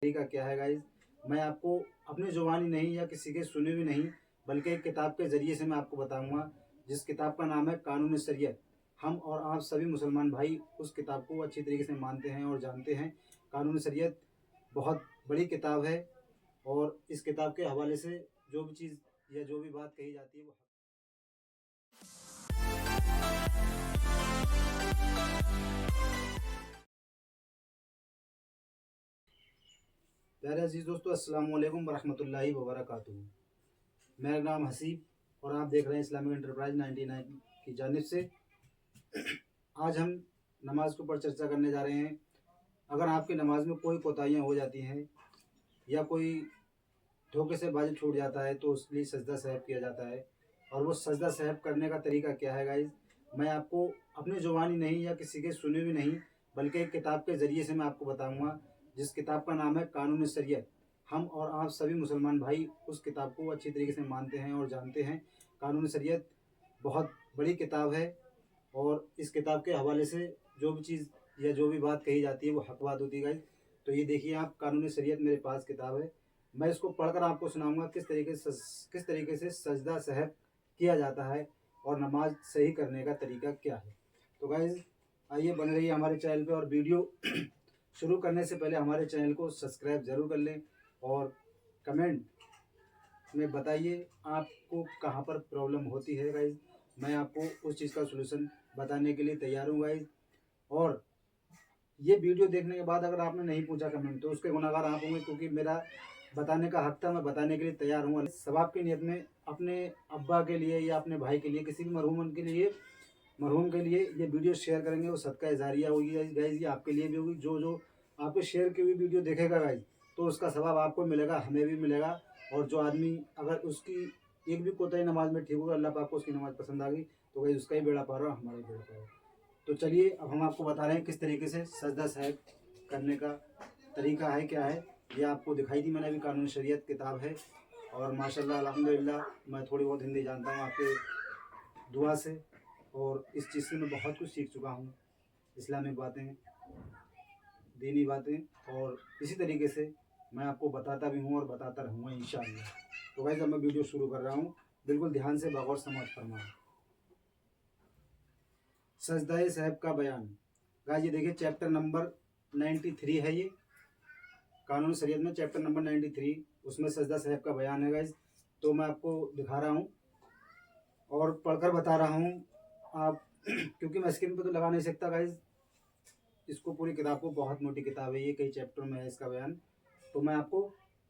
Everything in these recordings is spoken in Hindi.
तरीका क्या है गाइज, मैं आपको अपनी जुबानी नहीं या किसी के सुने भी नहीं बल्कि एक किताब के ज़रिए से मैं आपको बताऊंगा, जिस किताब का नाम है कानून शरीयत। हम और आप सभी मुसलमान भाई उस किताब को अच्छी तरीके से मानते हैं और जानते हैं। कानून शरीयत बहुत बड़ी किताब है और इस किताब के हवाले से जो भी चीज़ या जो भी बात कही जाती है वो प्यारे अजीज़ दोस्तों, अस्सलाम वालेकुम वरहमतुल्लाहि वबरकातुहू। मेरा नाम हसीब और आप देख रहे हैं इस्लामिक एंटरप्राइज 99 की जानिब से। आज हम नमाज के ऊपर चर्चा करने जा रहे हैं। अगर आपकी नमाज में कोई कोताहियाँ हो जाती हैं या कोई धोखे से बाजी छूट जाता है तो उसके लिए सजदा सहब किया जाता है। और वो सजदा सहब करने का तरीका क्या है गाइज, मैं आपको अपनी ज़ुबानी नहीं या किसी के सुने भी नहीं बल्कि एक किताब के ज़रिए से मैं आपको बताऊंगा, जिस किताब का नाम है कानून शरीयत। हम और आप सभी मुसलमान भाई उस किताब को अच्छी तरीके से मानते हैं और जानते हैं। कानून शरीयत बहुत बड़ी किताब है और इस किताब के हवाले से जो भी चीज़ या जो भी बात कही जाती है वो हक बात होती है गाइज। तो ये देखिए आप, कानून शरीयत मेरे पास किताब है। मैं इसको पढ़कर आपको सुनाऊंगा किस तरीके से सजदा सहब किया जाता है और नमाज सही करने का तरीका क्या है। तो गाइज आइए बने रहिए हमारे चैनल पे और वीडियो शुरू करने से पहले हमारे चैनल को सब्सक्राइब ज़रूर कर लें और कमेंट में बताइए आपको कहाँ पर प्रॉब्लम होती है गाइज। मैं आपको उस चीज़ का सलूशन बताने के लिए तैयार हूँ गाइज। और ये वीडियो देखने के बाद अगर आपने नहीं पूछा कमेंट तो उसके गुनहगार आप होंगे, क्योंकि मेरा बताने का हक था, मैं बताने के लिए तैयार हूँ। सवाब की नियत में अपने अब्बा के लिए या अपने भाई के लिए, किसी भी मरहूम के लिए ये वीडियो शेयर करेंगे, वो सदका इजारिया होगी गाइज। ये आपके लिए भी होगी। जो जो आपके शेयर की हुई वीडियो देखेगा गाइज तो उसका सवाब आपको मिलेगा, हमें भी मिलेगा। और जो आदमी अगर उसकी एक भी कोताही नमाज में ठीक होगा, अल्लाह पाक को उसकी नमाज पसंद आ गई तो गाइज उसका ही बेड़ा पार हो, हमारा ही बेड़ा पार हो। तो चलिए अब हम आपको बता रहे हैं किस तरीके से सजदा सहब करने का तरीका है, क्या है। ये आपको दिखाई दी मैंने, अभी कानून शरीयत किताब है। और माशाल्लाह अल्हम्दुलिल्लाह मैं थोड़ी बहुत हिंदी जानता हूँ आपके दुआ से, और इस चीज़ से मैं बहुत कुछ सीख चुका हूँ। इस्लामिक बातें, दीनी बातें, और इसी तरीके से मैं आपको बताता भी हूँ और बताता रहूँगा इंशाअल्लाह। तो गाइस अब मैं वीडियो शुरू कर रहा हूँ, बिल्कुल ध्यान से बगौर समाज फरमाएं। सजदाए साहब का बयान। गाइस ये देखिए चैप्टर नंबर 93 है ये, कानून शरीयत में चैप्टर नंबर 93, उसमें सजदा साहब का बयान है गाइस। तो मैं आपको दिखा रहा हूँ और पढ़कर बता रहा हूँ आप क्योंकि मैं स्क्रीन पे तो लगा नहीं सकता गाइस इसको, पूरी किताब को, बहुत मोटी किताब है ये, कई चैप्टर में है इसका बयान। तो मैं आपको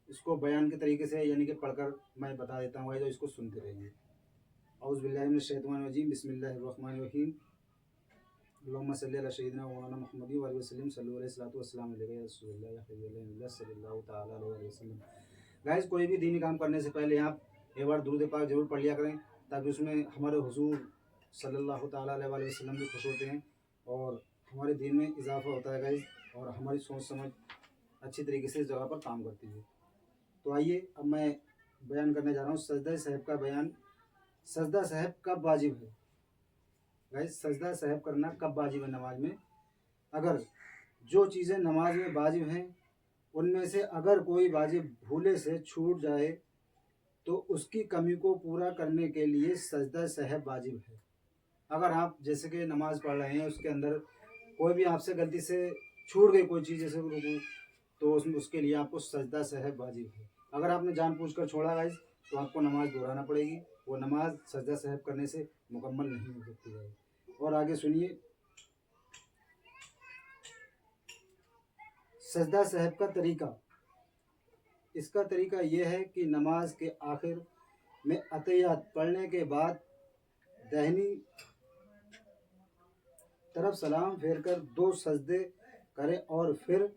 इसको बयान के तरीके से यानी कि पढ़कर मैं बता देता हूँ गाइस, तो इसको सुनते रहिए। औज़ु बिल्लाहि मिनश शैतानिर रजीम, बिस्मिल्लाहिर रहमानिर रहीम, अल्लाहुम्मा सल्लि अला सय्यिदिना व मौलाना मुहम्मद व अलैहि वसल्लम, सल्लल्लाहु अलैहि वसल्लम वस्सलाम अलैका या रसूलल्लाह या हबीबल्लाह सल्लल्लाहु तआला अलैहि वसल्लम। गाइस कोई भी दीनी काम करने से पहले आप एक बार दुरूद पाक जरूर पढ़ लिया करें, ताकि उसमें हमारे हुजूर सल्लल्लाहु तआला अलैहि वसल्लम भी खुश होते हैं और हमारे दीन में इजाफा होता है गाइस, और हमारी सोच समझ अच्छी तरीके से इस जगह पर काम करती है। तो आइए अब मैं बयान करने जा रहा हूँ सजदा सहब का बयान। सजदा सहब कब वाजिब है गाइस, सजदा सहब करना कब वाजिब है नमाज में। अगर जो चीज़ें नमाज में वाजिब हैं उनमें से अगर कोई वाजिब भूले से छूट जाए तो उसकी कमी को पूरा करने के लिए सजदा सहब वाजिब है। अगर आप जैसे कि नमाज पढ़ रहे हैं, उसके अंदर कोई भी आपसे गलती से छूट गई कोई चीज़, जैसे रुकू, तो उसमें उसके लिए आपको सजदा सहब वाजिब है। अगर आपने जानबूझकर छोड़ा गाइस तो आपको नमाज दोहराना पड़ेगी, वो नमाज सजदा सहब करने से मुकम्मल नहीं हो सकती है। और आगे सुनिए, सजदा सहब का तरीका। इसका तरीका यह है कि नमाज के आखिर में अतहियात पढ़ने के बाद दाहिनी तरफ सलाम फेर कर 2 सजदे करें और फिर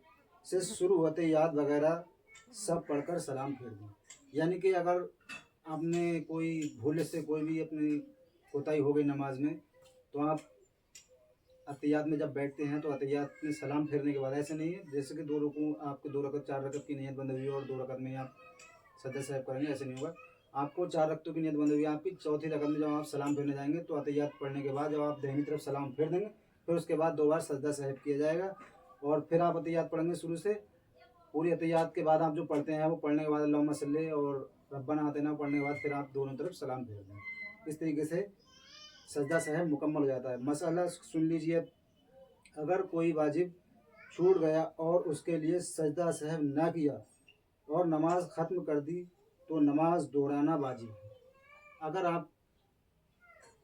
से शुरू होते याद वगैरह सब पढ़कर सलाम फेर दें। यानी कि अगर आपने कोई भूले से कोई भी अपनी कोताही हो गई नमाज में, तो आप अतहियात में जब बैठते हैं तो अतहियात में सलाम फेरने के बाद, ऐसे नहीं है जैसे कि 2 रुकू आपके 2 रकत 4 रकत की नियत बंद हुई और 2 रकत में आप सजदा सहब करेंगे, ऐसे नहीं होगा। आपको 4 रकतों की नियत बंद हुई, आपकी चौथी रकत में जब आप सलाम फेरने जाएंगे तो अतहियात पढ़ने के बाद जब आप दाहिनी तरफ सलाम फेर देंगे, फिर उसके बाद 2 बार सजदा सहब किया जाएगा और फिर आप अतहियात पढ़ेंगे शुरू से पूरी अतहियात के बाद आप जो पढ़ते हैं वो पढ़ने के बाद अल्लाहुम्मा सल्ली और रब्बना आतिना पढ़ने के बाद फिर आप दोनों तरफ सलाम फेर दें। इस तरीके से सजदा सहव मुकम्मल हो जाता है। मसला सुन लीजिए, अगर कोई वाजिब छूट गया और उसके लिए सजदा सहव ना किया और नमाज ख़त्म कर दी तो नमाज दोहराना वाजिब है। अगर आप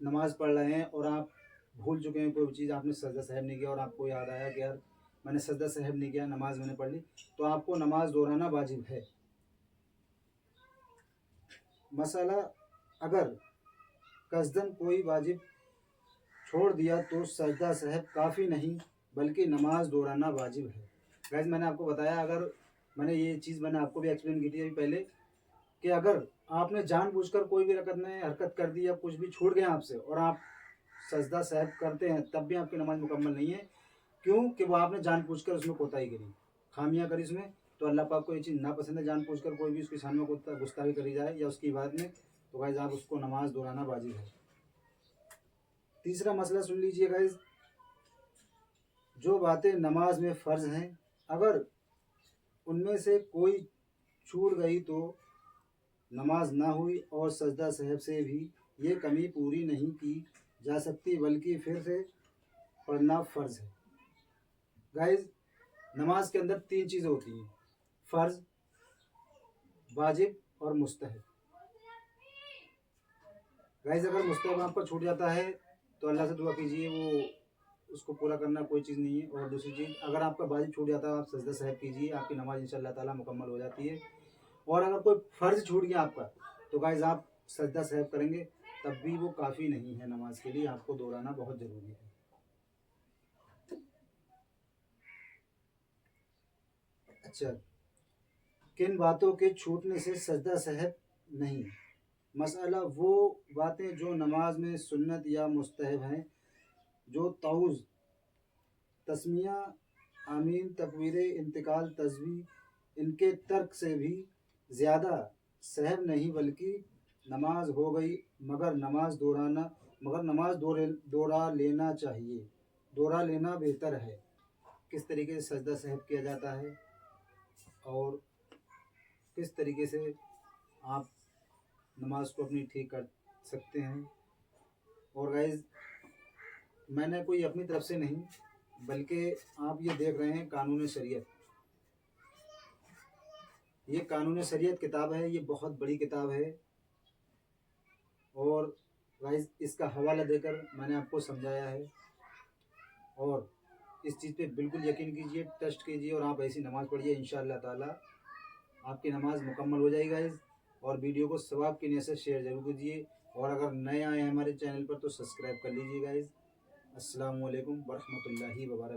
नमाज पढ़ रहे हैं और आप भूल चुके हैं कोई चीज़, आपने सजदा सहव नहीं किया और आपको याद आया कि यार मैंने सजदा सहव नहीं किया, नमाज मैंने पढ़ ली, तो आपको नमाज दोहराना वाजिब है। मसला, अगर कसदन कोई वाजिब छोड़ दिया तो सजदा सहव काफ़ी नहीं बल्कि नमाज दोहराना वाजिब है। गाइस मैंने आपको बताया, अगर मैंने ये चीज़ मैंने आपको भी एक्सप्लेन की थी अभी पहले कि अगर आपने जानबूझकर कोई भी रकत में हरकत कर दी या कुछ भी छूट गया आपसे और आप सजदा सहव करते हैं तब भी आपकी नमाज मुकम्मल नहीं है। क्यों? कि वो आपने जानबूझकर उसमें कोताही करी, खामियां करी उसमें। तो अल्लाह पाक को ये चीज़ नापसंद है, जानबूझकर कोई भी उसकी शान में गुस्ताखी करी जाए या उसकी इबादत में, तो गाइस आप उसको नमाज दोहराना वाजिब है। तीसरा मसला सुन लीजिए गाइस, जो बातें नमाज में फ़र्ज़ हैं अगर उनमें से कोई छूट गई तो नमाज ना हुई और सजदा सहब से भी ये कमी पूरी नहीं की जा सकती बल्कि फिर से पढ़ना फ़र्ज़ है। गाइस नमाज के अंदर 3 चीज़ें होती हैं, फ़र्ज़, वाजिब और मुस्तहब। गाइस अगर मुस्तहब आपका छूट जाता है तो अल्लाह से दुआ कीजिए, वो उसको पूरा करना कोई चीज़ नहीं है। और दूसरी चीज़, अगर आपका वाजिब छूट जाता है आप सजदा सहब कीजिए, आपकी नमाज इंशाअल्लाह ताला मुकम्मल हो जाती है। और अगर कोई फ़र्ज़ छूट गया आपका तो गाइस आप सजदा सहब करेंगे तब भी वो काफ़ी नहीं है नमाज के लिए, आपको दोहराना बहुत ज़रूरी है। अच्छा, किन बातों के छूटने से सजदा सहब नहीं? मसला, वो बातें जो नमाज में सुन्नत या मुस्तहब हैं, जो ताउज़, तस्मिया, आमीन, तकबीर इंतकाल, तस्बीह, इनके तर्क से भी ज़्यादा सहब नहीं बल्कि नमाज हो गई, मगर नमाज दोहरा लेना चाहिए, दोहरा लेना बेहतर है। किस तरीके से सजदा सहब किया जाता है और किस तरीके से आप नमाज को अपनी ठीक कर सकते हैं। और गाइस मैंने कोई अपनी तरफ से नहीं बल्कि आप ये देख रहे हैं कानून शरीयत, ये कानून शरीयत किताब है, ये बहुत बड़ी किताब है। और गाइस इसका हवाला देकर मैंने आपको समझाया है और इस चीज़ पे बिल्कुल यकीन कीजिए, ट्रस्ट कीजिए और आप ऐसी नमाज़ पढ़िए, इंशाअल्लाह ताला आपकी नमाज़ मुकम्मल हो जाएगी गाइस। और वीडियो को सवाब की नीयत से शेयर ज़रूर कीजिए और अगर नए आए हैं हमारे चैनल पर तो सब्सक्राइब कर लीजिए गाइस। अस्सलाम वालेकुम वरहमतुल्लाहि वबरकातुहू।